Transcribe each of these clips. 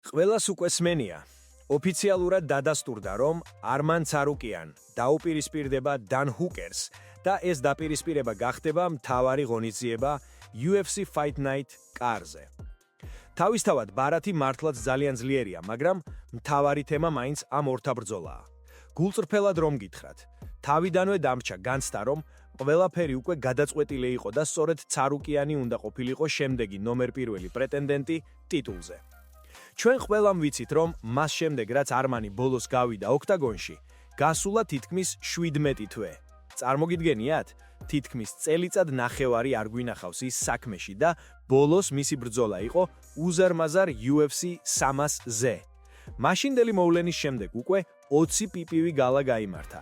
ყველას უკვე სმენია. ოფიციალურად დადასტურდა, რომ არმან ცარუკიან დაუპირისპირდება დან ჰუკერს და ეს დაპირისპირება გახდება მთავარი ღონისძიება UFC Fight Night კარზე. თავისთავად ბარათი მართლაც ძალიან ძლიერია, მაგრამ მთავარი თემა მაინც ამ ორთა ბრძოლაა. გულწრფელად რომ გითხრათ, თავიდანვე დამრჩა განცდა, რომ ყველაფერი უკვე გადაწყვეტილი იყო და სწორედ ცარუკიანი უნდა ყოფილიყო შემდეგი ნომერ პირველი პრეტენდენტი ტიტულზე. ჩვენ ყველამ ვიცით, რომ მას შემდეგ, რაც არმანი ბოლოს გავიდა ოქტაგონში, გასულა თითქმის 17 თვე. წარმოგიდგენიათ, თითქმის წელიწად ნახევარი არ გვინახავს ის საქმეში და ბოლოს მისი ბრძოლა იყო უზარმაზარ UFC 300-ზე. მაშინდელი მოვლენის შემდეგ უკვე 20 პიპივი გალა გაიმართა.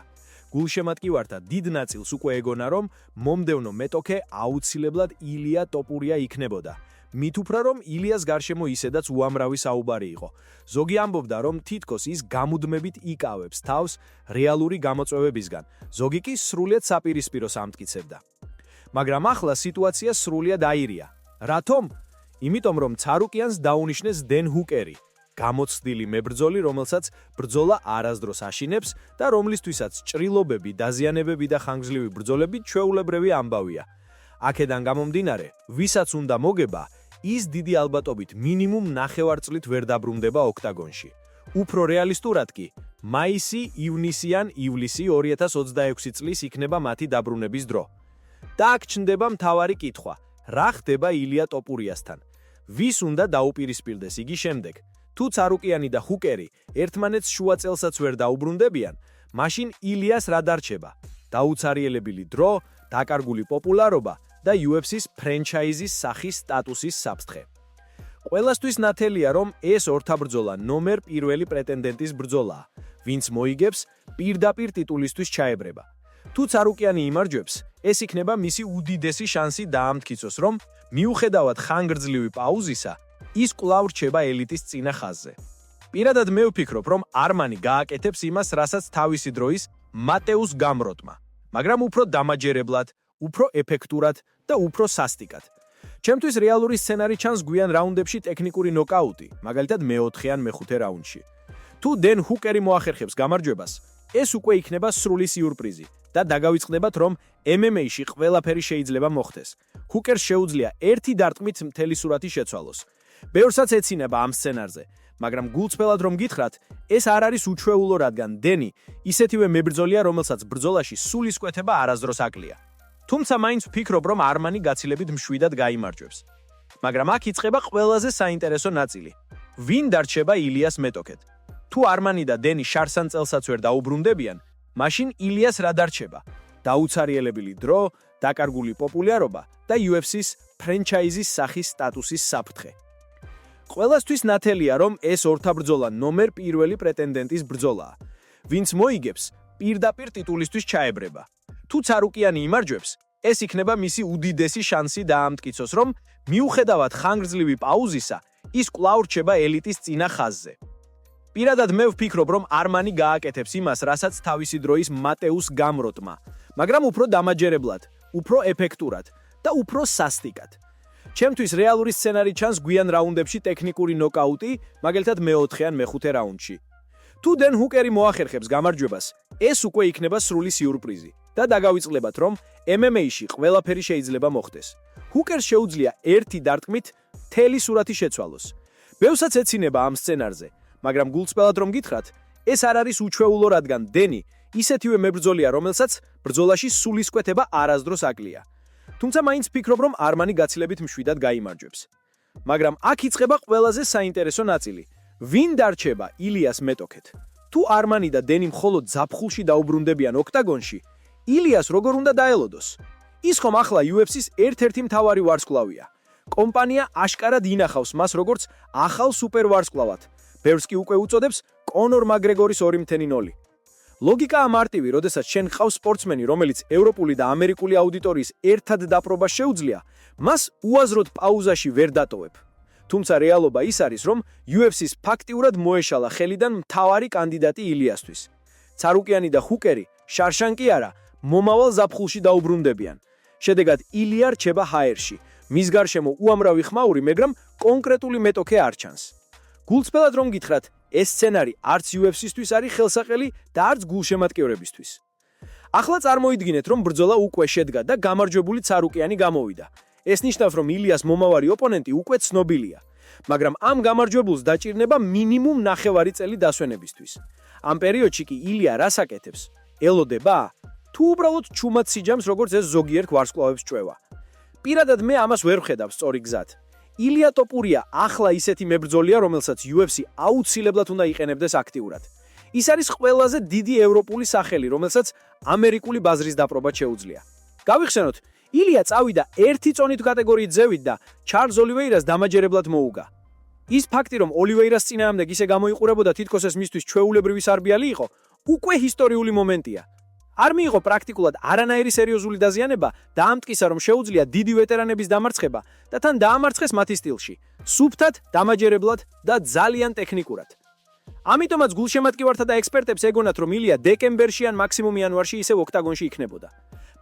გულშემატკივართა დიდ ნაწილს უკვე ეგონა, რომ მომდევნო მეტოქე აუცილებლად ილია ტოპურია იქნებოდა. მით უფრო რომ ილიას გარშემო ისედაც უამრავი საუბარი იყო. ზოგი ამბობდა, რომ თითქოს ის გამუდმებით იკავებს თავს რეალური გამოწვევებისგან, ზოგი კი სრულიად საპირისპიროს ამტკიცებდა. მაგრამ ახლა სიტუაცია სრულიად აირია. რატომ? იმიტომ რომ ცარუკიანს დაუნიშნეს დენ ჰუკერი, გამოცდილი მებრძოლი, რომელსაც ბრძოლა არასდროს აშინებს და რომლისთვისაც ჭრილობები, დაზიანებები და ხანგრძლივი ბრძოლები ჩვეულებრივი ამბავია. აქედან გამომდინარე, ვისაც უნდა მოგება, ის დიდი ალბათობით მინიმუმ ნახევარ წლით ვერ დაბრუნდება ოქტაგონში. უფრო რეალისტურად კი, მაისი, ივნისი ან ივლისი 2026 წლის იქნება მათი დაბრუნების დრო. და აქ ჩნდება მთავარი კითხვა: რა ხდება ილია ტოპურიასთან? ვის უნდა დაუპირისპირდეს იგი შემდეგ? თუ ცარუკიანი და ჰუკერი ერთმანეთს შუა წელსაც ვერ დაუბრუნდებიან, მაშინ ილიას რა დარჩება? დაუცარიელებელი დრო, დაკარგული პოპულარობა და UFC-ს ფრენჩაიზის სახის სტატუსის საფრთხე. ყველასთვის ნათელია, რომ ეს ორთა ბრძოლა ნომერ პირველი პრეტენდენტის ბრძოლაა, ვინც მოიგებს პირდაპირ ტიტულისთვის ჩაებრება. თუ ცარუკიანი იმარჯვებს, ეს იქნება მისი უდიდესი შანსი დაამტკიცოს, რომ მიუხედავად ხანგრძლივი პაუზისა, ის კვლავ რჩება ელიტის წინა ხაზზე. პირადად მე ვფიქრობ, რომ არმანი გააკეთებს იმას, რასაც თავისი დროის მატეუს გამროტმა, მაგრამ უფრო დამაჯერებლად, უფრო ეფექტურად და უფრო სასტიკად. ჩემთვის რეალური სცენარი ჩანს გვიან რაუნდებში ტექნიკური ნოკაუტი, მაგალითად მე-4 ან მე-5 რაუნდში. თუ დენ ჰუკერი მოახერხებს გამარჯვებას, ეს უკვე იქნება სრული სიურპრიზი და დაგავიწყდებათ, რომ MMA-ში ყველაფერი შეიძლება მოხდეს. ჰუკერს შეუძლია ერთი დარტყმით მთელი სურათი შეცვალოს. ბევრსაც ეცინება ამ სცენარზე, მაგრამ გულწრფელად რომ გითხრათ, ეს არ არის უჩვეულო, რადგან დენი ისეთივე მებრძოლია, რომელსაც ბრძოლაში სულისკვეთება არასდროს აკლია. თუმცა მაინც ვფიქრობ, რომ არმანი გაცილებით მშვიდად გაიმარჯვებს. მაგრამ აქ იწყება ყველაზე საინტერესო ნაწილი. ვინ დარჩება ილიას მეტოქედ? თუ არმანი და დენი შარსან წელსაც ვერ დაუბრუნდებიან, მაშინ ილიას რა დარჩება? დაუცარიელებელი დრო, დაკარგული პოპულარობა და UFC-ს ფრენჩაიზის სახის სტატუსის საფრთხე. ყველასთვის ნათელია, რომ ეს ორთა ბრძოლა ნომერ პირველი პრეტენდენტის ბრძოლაა, ვინც მოიგებს პირდაპირ ტიტულისთვის ჩაებრება. თუ ცარუკიანი იმარჯვებს, ეს იქნება მისი უდიდესი შანსი დაამტკიცოს, რომ მიუხედავად ხანგრძლივი პაუზისა, ის კვლავ რჩება ელიტის წინა ხაზზე. პირადად მე ვფიქრობ, რომ არმანი გააკეთებს იმას, რასაც თავისი დროის მატეუს გამროტმა, მაგრამ უფრო დამაჯერებლად, უფრო ეფექტურად და უფრო სასტიკად. ჩემთვის რეალური სცენარი ჩანს გვიან რაუნდებში ტექნიკური ნოკაუტი, მაგალითად მე-4 ან მე-5 რაუნდში. თუ დენ ჰუკერი მოახერხებს გამარჯვებას, ეს უკვე იქნება სრული სიურპრიზი და დაგავიწყდებათ, რომ MMA-ში ყველაფერი შეიძლება მოხდეს. ჰუკერს შეუძლია ერთი დარტყმით მთელი სურათი შეცვალოს. ბევრსაც ეცინება ამ სცენარზე, მაგრამ გულწრფელად რომ გითხრათ, ეს არ არის უჩვეულო, რადგან დენი ისეთივე მებრძოლია, რომელსაც ბრძოლაში სულისკვეთება არასდროს აკლია. თუმცა მაინც ვფიქრობ, რომ არმანი გაცილებით მშვიდად გაიმარჯვებს. მაგრამ აქ იწყება ყველაზე საინტერესო ნაწილი. ვინ დარჩება ილიას მეტოქედ? თუ არმანი და დენი მხოლოდ ზაფხულში დაუბრუნდებიან ოქტაგონში, ილიას როგორ უნდა დაელოდოს? ის ხომ ახლა UFC-ს ერთ-ერთი მთავარი ვარსკვლავია. კომპანია აშკარად ინახავს მას როგორც ახალ სუპერ ვარსკვლავად. ბევრს კი უკვე უწოდებს კონორ მაგრეგორის 2.0. ლოგიკა ამარტივი, როდესაც შენ ყავს სპორტსმენი, რომელიც ევროპული და ამერიკული აუდიტორიის ერთად დაპრობა შეუძლია, მას უაზროდ პაუზაში ვერ დატოვებ. თუმცა რეალობა ის არის, რომ UFC-ს ფაქტიურად მოეშალა ხელიდან მთავარი კანდიდატი ილიასთვის. ცარუკიანი და ჰუკერი შარშან კი არა, მომავალ ზაფხულში დაუბრუნდებიან. შედეგად ილია რჩება ჰაერში, მის გარშემო უამრავი ხმაური, მაგრამ კონკრეტული მეტოქე არ ჩანს. გულწრფელად რომ გითხრათ, ეს სცენარი არც UFC-სთვის არის ხელსაყრელი და არც გულშემატკივრებისთვის. ახლა წარმოიდგინეთ, რომ ბრძოლა უკვე შედგა და გამარჯვებული ცარუკიანი გამოვიდა. ეს ნიშნავს, რომ ილიას მომავალი ოპონენტი უკვე ცნობილია. მაგრამ ამ გამარჯვებულს დაჭირდება მინიმუმ 9 წელი დასვენებისთვის. ამ პერიოდში კი ილია რას აკეთებს? ელოდება? თუ უბრალოდ ჩუმად სიჯამს, როგორც ეს ზოგიერთ ვარსკვლავებს ჭვევა. პირადად მე ამას ვერ ვხედავ სწორი გზად. ილია ტოპურია ახლა ისეთი მებრძოლია, რომელსაც UFC აუცილებლად უნდა იყენებდეს აქტიურად. ის არის ყველაზე დიდი ევროპული სახელი, რომელსაც ამერიკული ბაზრის დაპყრობა შეუძლია. გავიხსენოთ, ილია წავიდა 1 წონით კატეგორიით ზევით და ჩარლზ ოლივეირას დამაჯერებლად მოუგა. ის ფაქტი, რომ ოლივეირას წინააღმდეგ ისე გამოიყურებოდა, თითქოს ეს მისთვის ჩვეულებრივი სარბიალი იყო, უკვე ისტორიული მომენტია. არ მიიღო პრაქტიკულად არანაირი სერიოზული დაზიანება და ამტკისა, რომ შეუძლია დიდი ვეტერანების დამარცხება და თან დაამარცხეს მათი სტილში, სუფთად, დამაჯერებლად და ძალიან ტექნიკურად. ამიტომაც გულშემატკივართა და ექსპერტებს ეგონათ, რომ ილია დეკემბერში ან მაქსიმუმ იანვარში ისევ ოქტაგონში იქნებოდა.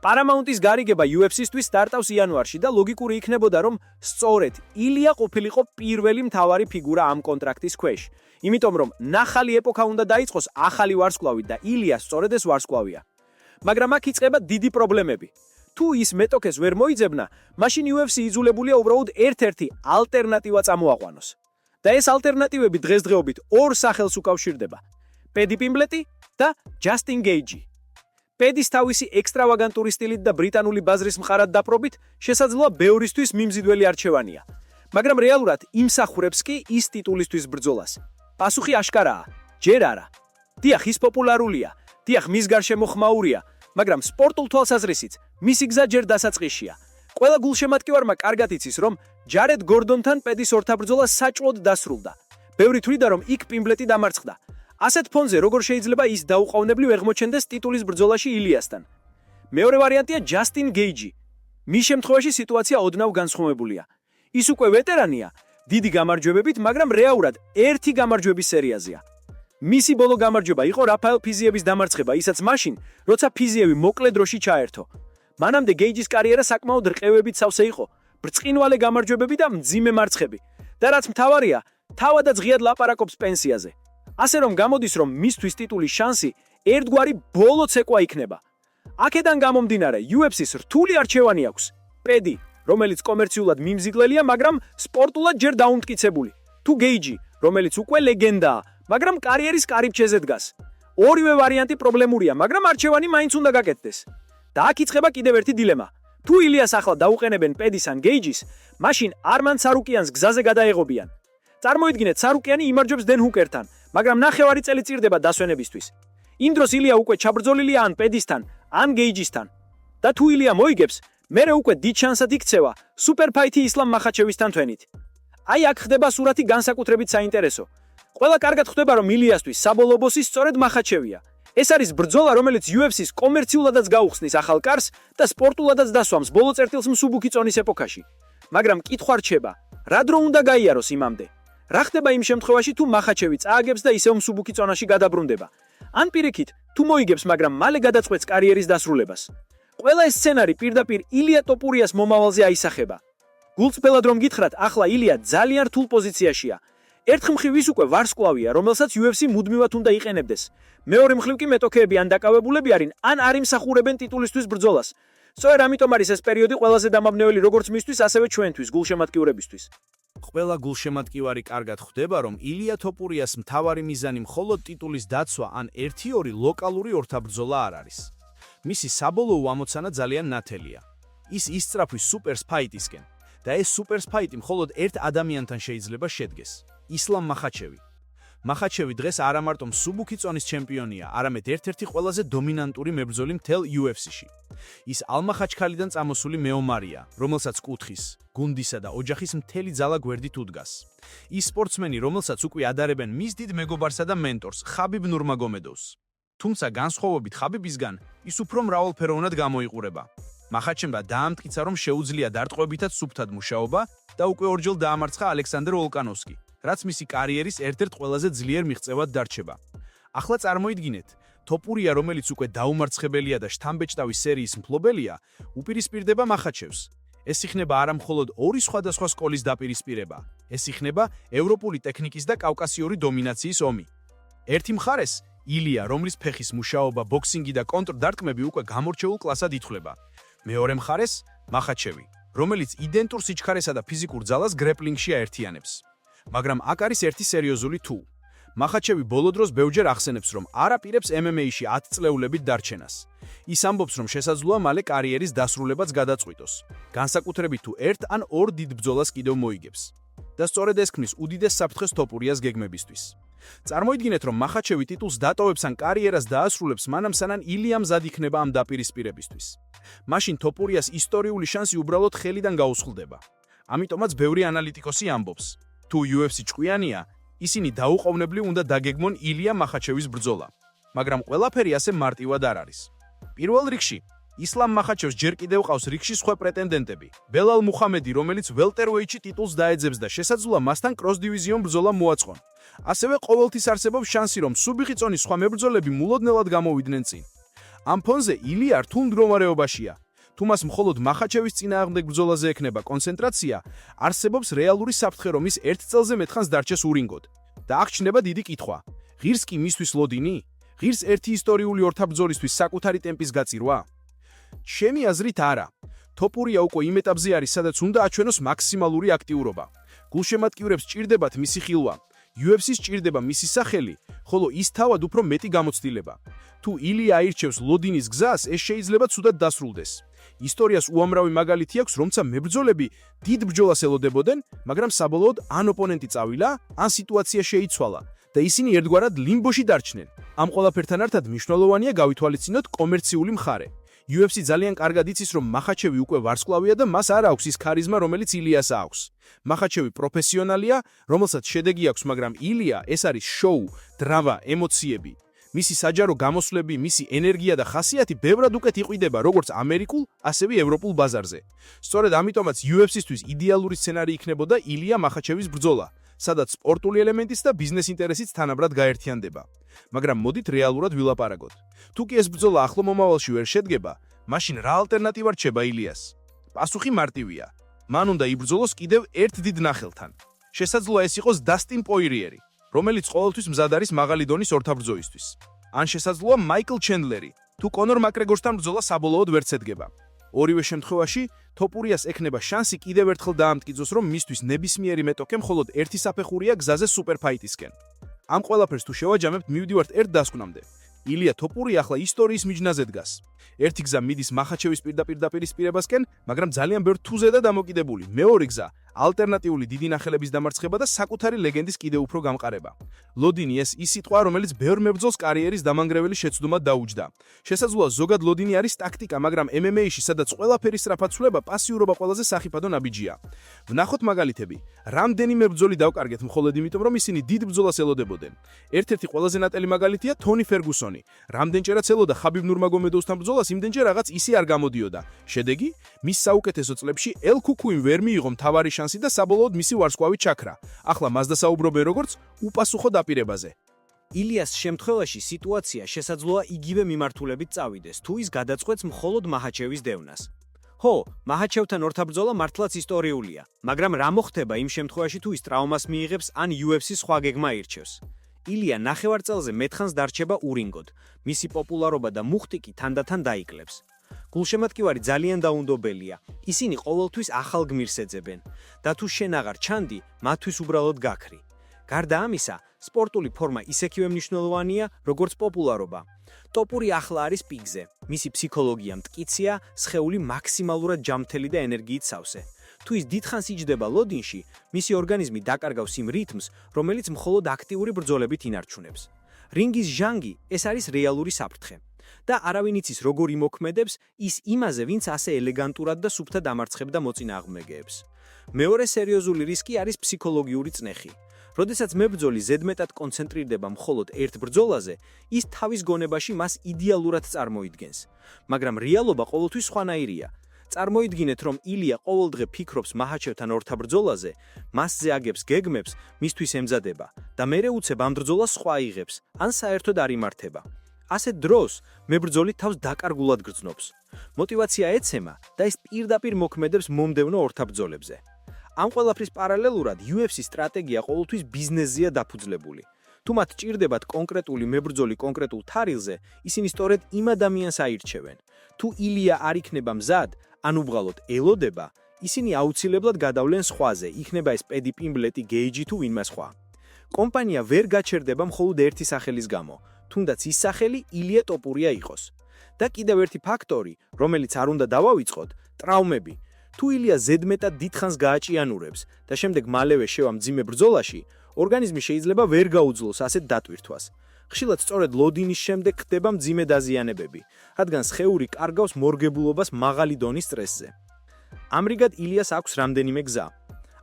Paramount-ის გარიგება UFC-სთვის სტარტავს იანვარში და ლოგიკური იქნებოდა, რომ სწორედ ილია ყოფილიყო პირველი მთავარი ფიგურა ამ კონტრაქტის ქვეშ. იმიტომ რომ ნახალი ეპოქა უნდა დაიწყოს ახალი ვარსკვლავით და ილია სწორედ ეს ვარსკვლავია. მაგრამ აქ იწყება დიდი პრობლემები. თუ ის მეტოქეს ვერ მოიძებნა, მაშინ UFC იძულებულია უბრალოდ ერთ-ერთი ალტერნატივა წამოაყვანოს. და ეს ალტერნატივები დღესდღეობით ორ სახელს უკავშირდება: პედი პიმბლეტი და ჯასტინ გეიჯი. პედის თავისი ექსტრავაგანტური სტილით და ბრიტანული ბაზრის მყარად დაპყრობით შესაძლოა ბევრისთვის მიმზიდველი არჩევანია. მაგრამ რეალურად იმსახურებს კი ის ტიტულისთვის ბრძოლას. პასუხი აშკარაა: ჯერ არა. დიახ, ის პოპულარულია, დიახ, მის გარშემო ხმაურია, მაგრამ სპორტულ თვალსაზრისით მისი გზა ჯერ დასაწყისშია. ყველა გულშემატკივარმა კარგად იცის, რომ ჯარედ გორდონთან პედის ორთაბრძოლა საჭმოდ დასრულდა. ბევრი თვლიდა, რომ იქ პიმბლეტი დამარცხდა. ასეთ ფონზე როგორ შეიძლება ის დაუყოვნებლივ ეღმოჩენდეს ტიტულის ბრძოლაში ილიასთან? მეორე ვარიანტია ჯასტინ გეიჯი. მის შემთხვევაში სიტუაცია ოდნავ განსხვავებულია. ის უკვე ვეტერანია, დიდი გამარჯვებებით, მაგრამ რეალურად ერთი გამარჯვების სერიაზეა. მისი ბოლო გამარჯვება იყო რაფაელ ფიზიევის დამარცხება, ისაც მაშინ, როცა ფიზიევი მოკლე დროში ჩაერთო. მანამდე გეიჯის კარიერა საკმაოდ რყევებით სავსე იყო, ბრწყინვალე გამარჯვებები და მძიმე მარცხები. და რაც მთავარია, თავადაც ღიად ლაპარაკობს პენსიაზე. ასე რომ გამოდის, რომ მისთვის ტიტულის შანსი ერთგვარი ბოლო ცეკვა იქნება. აქედან გამომდინარე, UFC-ს რთული არჩევანი აქვს: პედი, რომელიც კომერციულად მიმზიდველია, მაგრამ სპორტულად ჯერ დაუმტკიცებული, თუ გეიჯი, რომელიც უკვე ლეგენდაა, მაგრამ კარიერის კარიბჭეზე დგას. ორივე ვარიანტი პრობლემურია, მაგრამ არჩევანი მაინც უნდა გაკეთდეს. და აქ იწყება კიდევ ერთი დილემა. თუ ილიას ახლა დაუყენებენ პედის ან გეიჯის, მაშინ არმან ცარუკიანს გზაზე გადაეღობიან. წარმოიდგინეთ, ცარუკიანი იმარჯვებს დენ ჰუკერთან, მაგრამ 9 წელი წირდება დასვენებისთვის. იმ დროს ილია უკვე ჩაბრძოლილია ან პედისთან, ან გეიჯისთან. და თუ ილია მოიგებს, მერე უკვე დიდ შანსად იქცევა სუპერფაითი ისლამ მახაჩევისთან თვენით. აი აქ ხდება სურათი განსაკუთრებით საინტერესო. ყველა კარგად ხვდება, რომ ილიასთვის საბოლოო ბოსი სწორედ მახაჩევია. ეს არის ბრძოლა, რომელიც UFC-ს კომერციულადაც გაუხსნის ახალ კარს და სპორტულადაც დასვამს ბოლო წერტილს მსუბუქი წონის ეპოქაში. მაგრამ კითხვა რჩება, რა დრო უნდა გაიაროს იმამდე? რა ხდება იმ შემთხვევაში, თუ მახაჩევი წააგებს და ისევ მსუბუქი წონაში გადაბრუნდება? ან პირიქით, თუ მოიგებს, მაგრამ მალე გადაწყვეტს კარიერის დასრულებას. ყველა ეს სცენარი პირდაპირ ილია ტოპურიას მომავალზე აისახება. გულწრფელად რომ გითხრათ, ახლა ილია ძალიან რთულ პოზიციაშია. ერთ მხრივ ის უკვე ვარსკვლავია, რომელსაც UFC მუდმივად უნდა იყენებდეს. მეორე მხრივ კი მეტოქეები ან დაკავებულები არიან, ან არ იმსახურებენ ტიტულისთვის ბრძოლას. სწორედ ამიტომ არის ეს პერიოდი ყველაზე დამაბნეველი როგორც მისთვის, ასევე ჩვენთვის, გულშემატკივრებისთვის. ყველა გულშემატკივარი კარგად ხვდება, რომ ილია ტოპურიას მთავარი მიზანი მხოლოდ ტიტულის დაცვა ან 1-2 ლოკალური ორთაბრძოლა არ არის. მისი საბოლოო ამოცანა ძალიან ნათელია. ის ისწრაფვის სუპერს ფაიტისკენ და ეს სუპერს ფაიტი მხოლოდ ერთ ადამიანთან შეიძლება შედგეს: ისლამ მახაჩევი. მახაჩევი დღეს არა მარტო მსუბუქი წონის ჩემპიონია, არამედ ერთ-ერთი ყველაზე დომინანტური მებრძოლი მთელ UFC-ში. ის ალმახაჩქალიდან წამოსული მეომარია, რომელსაც კუთხის, გუნდისა და ოჯახის მთელი ძალა გვერდით უდგას. ის სპორტსმენი, რომელსაც უკვე ადარებენ მის დიდ მეგობარსა და მენტორს, ხაბიბ ნურმაგომედოვს. თუმცა განსხვავებით ხაბიბისგან, ის უფრო მრავალფეროვნად გამოიყურება. მახაჩემმა დაამტკიცა, რომ შეუძლია დარტყმებითაც სუფთად მუშაობა და უკვე ორჯერ დაამარცხა ალექსანდრ ვოლკანოვსკი, რაც მისი კარიერის ერთ-ერთ ყველაზე ძლიერ მიღწევად დარჩება. ახლა წარმოიდგინეთ, ტოპურია, რომელიც უკვე დაუმარცხებელია და შთამბეჭდავი სერიის მფლობელია, უპირისპირდება მახაჩევს. ეს იქნება არა მხოლოდ ორი სხვადასხვა სკოლის დაპირისპირება, ეს იქნება ევროპული ტექნიკის და კავკასიური დომინაციის ომი. ერთი მხარეს ილია, რომლის ფეხის მუშაობა, ბოქსინგი და კონტრდარტყმები უკვე გამორჩეულ კლასად ითვლება. მეორე მხარეს მახაჩევი, რომელიც იდენტურ სიჩქარესა და ფიზიკურ ძალას გრეპლინგში აერთიანებს. მაგრამ აქ არის ერთი სერიოზული თუ. მახაჩევი ბოლო დროს ბევრჯერ ახსენებს, რომ არ აპირებს MMA-ში 10 წლეულებით დარჩენას. ის ამბობს, რომ შესაძლოა მალე კარიერის დასრულებაც გადაწყვიტოს, განსაკუთრებით თუ ერთ ან ორ დიდ ბრძოლას კიდევ მოიგებს. და სწორედ ეს ქმნის უდიდეს საფრთხეს თოპურიას გეგმებისთვის. წარმოიდგინეთ, რომ მახაჩევი ტიტულს დატოვებს ან კარიერას დაასრულებს მანამ სანამ ილიამ მზად იქნება ამ დაპირისპირებისთვის. მაშინ თოპურიას ისტორიული შანსი უბრალოდ ხელიდან გაუსხლდება. ამიტომაც ბევრი ანალიტიკოსი ამბობს, თუ UFC ჭკვიანია, ისინი დაუყოვნებლივ უნდა დაგეგმონ ილია მახაჩევის ბრძოლა. მაგრამ ყველაფერი ასე მარტივად არ არის. პირველ რიგში, ისლამ მახაჩევს ჯერ კიდევ ყავს რიგში სხვა პრეტენდენტები. ბელალ მუხამედი, რომელიც ველტერვეიტში ტიტულს დაეძებს და შესაძლოა მასთან კროს-დივიზიონ ბრძოლა მოაწყონ. ასევე ყოველთვის არსებობს შანსი, რომ სუბიხი წონის სხვა მებრძოლები მულოდნელად გამოვიდნენ წინ. ამ ფონზე ილია რთულ მდგომარეობაშია. თუ მას მხოლოდ მახაჩევის წინააღმდეგ ბრძოლაზე ექნება კონცენტრაცია, არსებობს რეალური საფრთხე, რომ ის ერთ წელზე მეტხანს დარჩეს ურინგოდ. და აქ ჩნდება დიდი კითხვა: ღირს კი მისთვის ლოდინი? ღირს ერთი ისტორიული ორთაბრძოლისთვის საკუთარი ტემპის გაწირვა? ჩემი აზრით არა. თოპურია უკვე იმ ეტაპზე არის, სადაც უნდა აჩვენოს მაქსიმალური აქტიურობა. გულშემატკივრებს ჭირდებათ მისი ხილვა. UFC-ს ჭირდება მისი სახელი, ხოლო ის თავად უფრო მეტი გამოცდილება. თუ ილია აირჩევს ლოდინის გზას, ეს შეიძლება ცუდად დასრულდეს. ისტორიას უამრავი მაგალითი აქვს, რომცა მებრძოლები დიდ ბრძოლას ელოდებოდნენ, მაგრამ საბოლოოდ ან ოპონენტი წავილა, ან სიტუაცია შეიცვალა და ისინი ერთგვარად ლიმბოში დარჩნენ. ამ ყველაფერთან ერთად მნიშვნელოვანია გავითვალისწინოთ კომერციული მხარე. UFC ძალიან კარგად იცის, რომ მახაჩევი უკვე ვარსკვლავია და მას არ აქვს ის ქარიზმა, რომელიც ილიას აქვს. მახაჩევი პროფესიონალია, რომელსაც შედეგი აქვს, მაგრამ ილია ეს არის შოუ, დრამა, ემოციები. მისი საჯარო გამოსვლები, მისი ენერგია და ხასიათი ბევრად უკეთ იყიდება როგორც ამერიკულ, ასევე ევროპულ ბაზარზე. სწორედ ამიტომაც UFC-სთვის იდეალური სცენარი იქნებოდა ილია მახაჩევის ბრძოლა, სადაც სპორტული ელემენტიც და ბიზნეს ინტერესიც თანაბრად გაერთიანდება. მაგრამ მოდით რეალურად ვილაპარაკოთ. თუ კი ეს ბრძოლა ახლო მომავალში ვერ შედგება, მაშინ რა ალტერნატივა რჩება ილიას? პასუხი მარტივია. მან უნდა იბრძოლოს კიდევ ერთ დიდ ნახელთან. შესაძლოა ეს იყოს დასტინ პოირიერი, რომელიც ყოველთვის მზად არის მაღალი დონის ორთაბრძოლისთვის. ან შესაძლოა მაიკლ ჩენდლერი, თუ კონორ მაკრეგორთან ბრძოლა საბოლოოდ ვერ ცედგება. ორივე შემთხვევაში თოპურიას ექნება შანსი კიდევ ერთხელ დაამტკიცოს, რომ მისთვის ნებისმიერი მეტოქე მხოლოდ ერთი საფეხურია გზაზე სუპერფაიტისკენ. ამ ყველაფერს თუ შევაჯამებთ, მივდივართ ერთ დასკვნამდე. ილია თოპური ახლა ისტორიის მიჯნაზე დგას. ერთი გზა მიდის მახაჩევის პირდაპირ დაპირისპირებასკენ, მაგრამ ძალიან ბევრ თუზე და დამოკიდებული. მეორე გზა ალტერნატიული დიდი ნახელების დამარცხება და საკუთარი ლეგენდის კიდევ უფრო გამყარება. ლოდინი ეს ის სიტყვა, რომელიც ბევრ მებრძოლს კარიერის დამანგრეველი შეცდომად დაუჯდა. შესაძლოა ზოგად ლოდინი არის ტაქტიკა, მაგრამ MMA-ში, სადაც ყველაფერი სწრაფად ცვლება, პასიურობა ყველაზე სახიფათო ნაბიჯია. ვნახოთ მაგალითები. რამდენი მებრძოლი დავკარგეთ მხოლოდ იმიტომ, რომ ისინი დიდ ბრძოლას ელოდებოდნენ. ერთ-ერთი ყველაზე ნატელი მაგალითია თონი ფერგუსონი. რამდენჯერაც ელოდა ხაბიბ ნურმაგომედოვსთან ბრძოლას, იმდენჯერ რაღაც ისი არ გამოდიოდა. შედეგი, მის საუკეთესო წლებში ელ კუკუიმ ვერ მიიღო მთავარი შანსი და საბოლოოდ მისი ვარსკვლავი ჩაქრა. ახლა მას დასაუბრობენ როგორც უპასუხო დაპირებაზე. ილიას შემთხვევაში სიტუაცია შესაძლოა იგივე მიმართულებით წავიდეს, თუ ის გადაწყვეტს მხოლოდ მახაჩევის დევნას. ხო, მახაჩევთან ორთაბრძოლა მართლაც ისტორიულია, მაგრამ რა მოხდება იმ შემთხვევაში, თუ ის ტრავმას მიიღებს ან UFC-ს სხვა გეგმა ირჩევს? ილია ნახევარ წელზე მეტხანს დარჩება ურინგოდ, მისი პოპულარობა და მუხტი კი თანდათან დაიკლებს. გულშემატკივარი ძალიან დაუნდობელია, ისინი ყოველთვის ახალ გმირს ეძებენ და თუ შენ აღარ ჩანდი, მათთვის უბრალოდ გაქრი. გარდა ამისა, სპორტული ფორმა ისეთივე მნიშვნელოვანია, როგორც პოპულარობა. ტოპური ახლა არის პიკზე, მისი ფსიქოლოგია მტკიცეა, სხეული მაქსიმალურად ჯანმრთელი და ენერგიით სავსე. თუ ის დიდხანს იჯდება ლოდინში, მისი ორგანიზმი დაკარგავს იმ რითმს, რომელიც მხოლოდ აქტიური ბრძოლებით ინარჩუნებს. რინგის ჟანგი ეს არის რეალური საფრთხე. და არავინ იცის როგორ იმოქმედებს ის იმაზე, ვინც ასე ელეგანტურად და სუფთად ამარცხებდა მოწინააღმდეგეებს. მეორე სერიოზული რისკი არის ფსიქოლოგიური წნეხი. როდესაც მებრძოლი ზედმეტად კონცენტრირდება მხოლოდ ერთ ბრძოლაზე, ის თავის გონებაში მას იდეალურად წარმოიდგენს. მაგრამ რეალობა ყოველთვის სხვანაირია. წარმოიდგინეთ, რომ ილია ყოველდღე ფიქრობს მახაჩევთან ორთაბრძოლაზე, მასზე აგებს გეგმებს, მისთვის ემზადება და მერე უცებ ამ ბრძოლას სხვა იღებს, ან საერთოდ არ იმართება. ასეთ დროს მებრძოლი თავს დაკარგულად გრძნობს. მოტივაცია ეცემა და ის პირდაპირ მოქმედებს მომდევნო ორთაბრძოლებზე. ამ ყველაფრის პარალელურად UFC-ის სტრატეგია ყოველთვის ბიზნესზეა დაფუძლებული. თუ მათ ჭირდებათ კონკრეტული მებრძოლი კონკრეტულ თარიღზე, ისინი სწორედ იმ ადამიანს აირჩევენ. თუ ილია არ იქნება მზად, ან უბრალოდ ელოდება, ისინი აუცილებლად გადავლენ სხვაზე, იქნება ეს პედი პიმბლეტი, გეიჯი თუ ვინმე სხვა. კომპანია ვერ გაჩერდება მხოლოდ ერთი სახელის გამო, თუნდაც ის სახელი ილია ტოპურია იყოს. და კიდევ ერთი ფაქტორი, რომელიც არ უნდა დავავიწყოთ, ტრავმები. თუ ილია ზედმეტად დიდხანს გააჭიანურებს და შემდეგ მალევე შევა მძიმე ბრძოლაში, ორგანიზმი შეიძლება ვერ გაუძლოს ასეთ დატვირთვას. ხშირად სწორედ ლოდინის შემდეგ ხდება მძიმე დაზიანებები, რადგან სხეული კარგავს მორგებულობას მაღალი დონის სტრესზე. ამრიგად ილიას აქვს რამდენიმე გზა.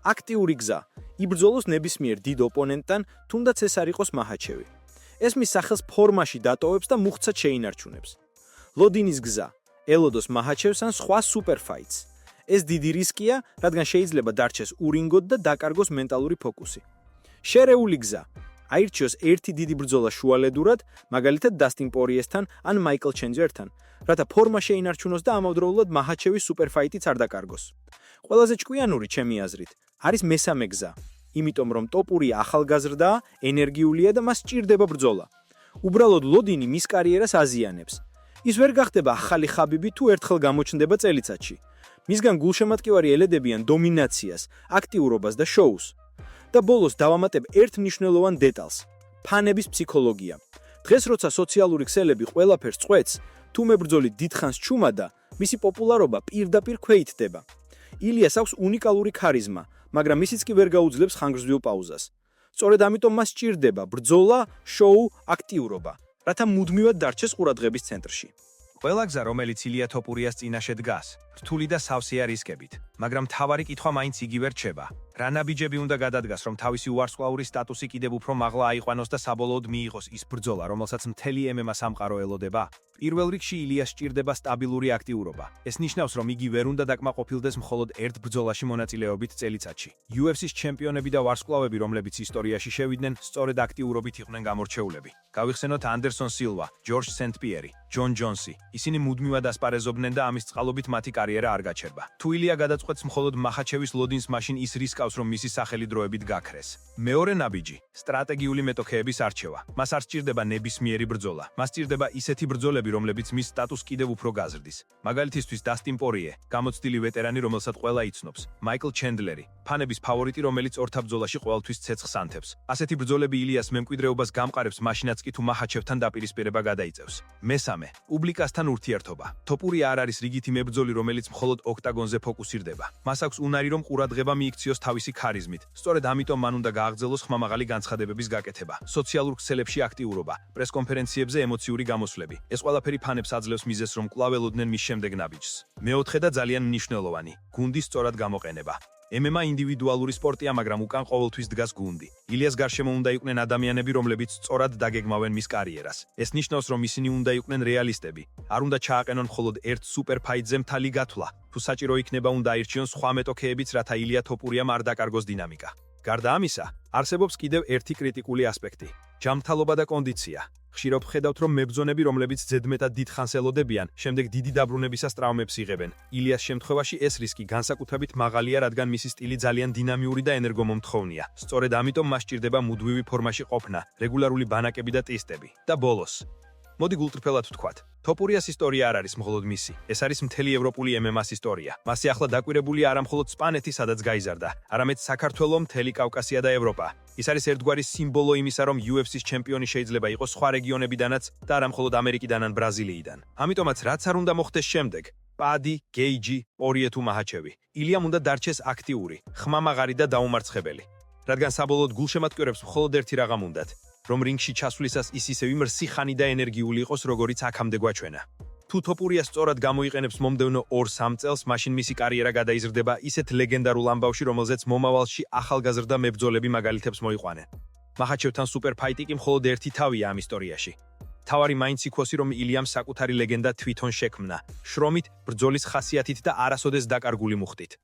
აქტიური გზა, იბრძოლოს ნებისმიერ დიდ ოპონენტთან, თუნდაც ეს არ იყოს მაჰაჩევი. ეს მის სახელს ფორმაში დატოვებს და მუხტად შეინარჩუნებს. ლოდინის გზა, ელოდოს მაჰაჩევს ან სხვა სუპერფაიტს. ეს დიდი რისკია, რადგან შეიძლება დარჩეს ურინგოდ და დაკარგოს მენტალური ფოკუსი. შერეული გზა, აირჩიოს ერთი დიდი ბრძოლა შუალედურად, მაგალითად დასტინ პორიესთან ან მაიკლ ჩენჯერთან, რათა ფორმა შეინარჩუნოს და ამავდროულად მაჰაჩევის სუპერფაიტიც არ დაკარგოს. ყველაზე ჭკვიანური ჩემი აზრით არის მესამე გზა, იმიტომ რომ ტოპურია ახალგაზრდაა, ენერგიულია და მას სჭირდება ბრძოლა. უბრალოდ ლოდინი მის კარიერას აზიანებს. ის ვერ გახდება ახალი ხაბიბი თუ ერთხელ გამოჩნდება წელიწადში. მისგან გულშემატკივარი ელედებიან დომინაციას, აქტიურობას და შოუს. და ბოლოს დავამატებ ერთ მნიშვნელოვან დეტალს – ფანების ფსიქოლოგია. დღეს როცა სოციალური ქსელები ყველაფერს წყვეტს, თუ მებრძოლი დიდხანს ჩუმადა, მისი პოპულარობა პირდაპირ ქვეითდება. ილიას აქვს უნიკალური ქარიზმა, მაგრამ ისიც კი ვერ გაუძლებს ხანგრძლივ პაუზას. სწორედ ამიტომ მას სჭირდება ბრძოლა, შოუ, აქტიურობა, რათა მუდმივად დარჩეს ყურადღების ცენტრში. ყველა გზა, რომელიც ილია ტოპურიას წინაშე დგას, რთული და სავსეა რისკებით, მაგრამ მთავარი კითხვა მაინც იგივე რჩება. რა ნაბიჯები უნდა გადადგას, რომ თავისი უარსკვლავური სტატუსი კიდევ უფრო მაღლა აიყვანოს და საბოლოოდ მიიღოს ის ბრძოლა, რომელსაც მთელი MMA სამყარო ელოდება? პირველ რიგში ილიას სჭირდება სტაბილური აქტიურობა. ეს ნიშნავს, რომ იგი ვერ უნდა დაკმაყოფილდეს მხოლოდ ერთ ბრძოლაში მონაწილეობით წელიწადში. UFC-ის ჩემპიონები და ვარსკვლავები, რომლებიც ისტორიაში შევიდნენ, სწორედ აქტიურობით იყვნენ გამორჩეულები. გავიხსენოთ ანდერსონ სილვა, ჯორჯ სენტ-პიერი, ჯონ ჯონსი. ისინი მუდმივად ასპარეზობდნენ და ამის წყალობით მათი კარიერა არ გაჩერდა. თუ ილია გადაწყვეტს მხოლოდ მაჰაჩევის ლოდინს, მაშინ ის რისკავს, რომ მისი სახელი დროებით გაქრეს. მეორე ნაბიჯი, სტრატეგიული მეტოქეების არჩევა. მას არ სჭირდება ნებისმიერი ბრძოლა. მას სჭირდება ისეთი ბრძოლები, რომლებიც მის სტატუსს კიდევ უფრო გაზრდის. მაგალითისთვის დასტინ პორიე, გამოცდილი ვეტერანი, რომელსაც ყველა იცნობს, მაიკლ ჩენდლერი, ფანების ფავორიტი, რომელიც ორთაბრძოლაში ყოველთვის ცეცხლს ანთებს. ასეთი ბრძოლები ილიას მემკვიდრეობას გამყარებს, მაშინაც კი თუ მაჰაჩევთან დაპირისპირება გადაიწევს. მესამე, პუბლიკასთან ურთიერთობა. ტოპურია არ არის რიგითი მებრძოლი, რომელიც მხოლოდ ოქტაგონზე ფოკუსირდება. მას აქვს უნარი, რომ ყურადღება მიიქციოს თავისი ქარიზმით. სწორედ ამიტომ მან უნდა გააგრძელოს ხმამაღალი განცხადებების გაკეთება, სოციალურ ქსელებში აქტიურობა, პრესკონფერენციებზე ემოციური გამოსვლები. ეს ყველაფერი ფანებს აძლევს მიზეზს, რომ კვლავ ელოდნენ მის შემდეგ ნაბიჯს. მეოთხე და ძალიან მნიშვნელოვანი, გუნდის სწორად გამოყენება. MMA ინდივიდუალური სპორტია, მაგრამ უკან ყოველთვის დგას გუნდი. ილიას გარშემო უნდა იყვნენ ადამიანები, რომლებიც სწორად დაგეგმავენ მის კარიერას. ეს ნიშნავს, რომ ისინი უნდა იყვნენ რეალისტები. არ უნდა ჩააყენონ მხოლოდ ერთ სუპერფაიტზე მთელი გათვლა. თუ საჭირო იქნება, უნდა აირჩიონ სხვა მეტოქეებიც, რათა ილია ტოპურიამ არ დაკარგოს დინამიკა. გარდა ამისა, არსებობს კიდევ ერთი კრიტიკული ასპექტი – ჯანმრთელობა და კონდიცია. ხშირად ვხედავთ, რომ მებრძოლები, რომლებიც ზედმეტად დიდხანს ელოდებიან, შემდეგ დიდი დაბრუნებისას ტრავმებს იღებენ. ილიას შემთხვევაში ეს რისკი განსაკუთრებით მაღალია, რადგან მისი სტილი ძალიან დინამიური და ენერგომომთხოვნია. სწორედ ამიტომ მას სჭირდება მუდმივი ფორმაში ყოფნა, რეგულარული ბანაკები და ტესტები. და ბოლოს, მოდი გულწრფელად ვთქვათ, ტოპურიას ისტორია არ არის მხოლოდ მისი, ეს არის მთელი ევროპული MMA-ს ისტორია. მასზე ახლა დაკვირებული არა მხოლოდ სპანეთი, სადაც გაიზარდა, არამედ საქართველო, მთელი კავკასია და ევროპა. ის არის ერთგვარი სიმბოლო იმისა, რომ UFC-ის ჩემპიონი შეიძლება იყოს სხვა რეგიონებიდანაც და არა მხოლოდ ამერიკიდან ან ბრაზილიიდან. ამიტომაც რაც არ უნდა მოხდეს შემდეგ, პადი, გეიჯი, პორიე თუ მაჰაჩევი, ილიამ უნდა დარჩეს აქტიური, ხმამაღალი და დაუმარცხებელი. რადგან საბოლოოდ გულშემატკივრებს მხოლოდ ერთი რაღამ უნდათ, რომ რინგში ჩასვლისას ის ისევ იმ რსიხანი და ენერგიული იყოს, როგორიც აქამდე გვაჩვენა. თუ ტოპურია სწორად გამოიყენებს მომდევნო 2-3 წელს, მაშინ მისი კარიერა გადაიზრდება ისეთ ლეგენდარულ ამბავში, რომელზეც მომავალში ახალგაზრდა მებრძოლები მაგალითებს მოიყვანენ. მაჰაჩევთან სუპერფაიტი კი მხოლოდ ერთი თავია ამ ისტორიაში. თავარი მაინც იქოსი, რომ ილიამ საკუთარი ლეგენდა თვითონ შექმნა, შრომით, ბრძოლის ხასიათით და არასოდეს დაკარგული მუხტით.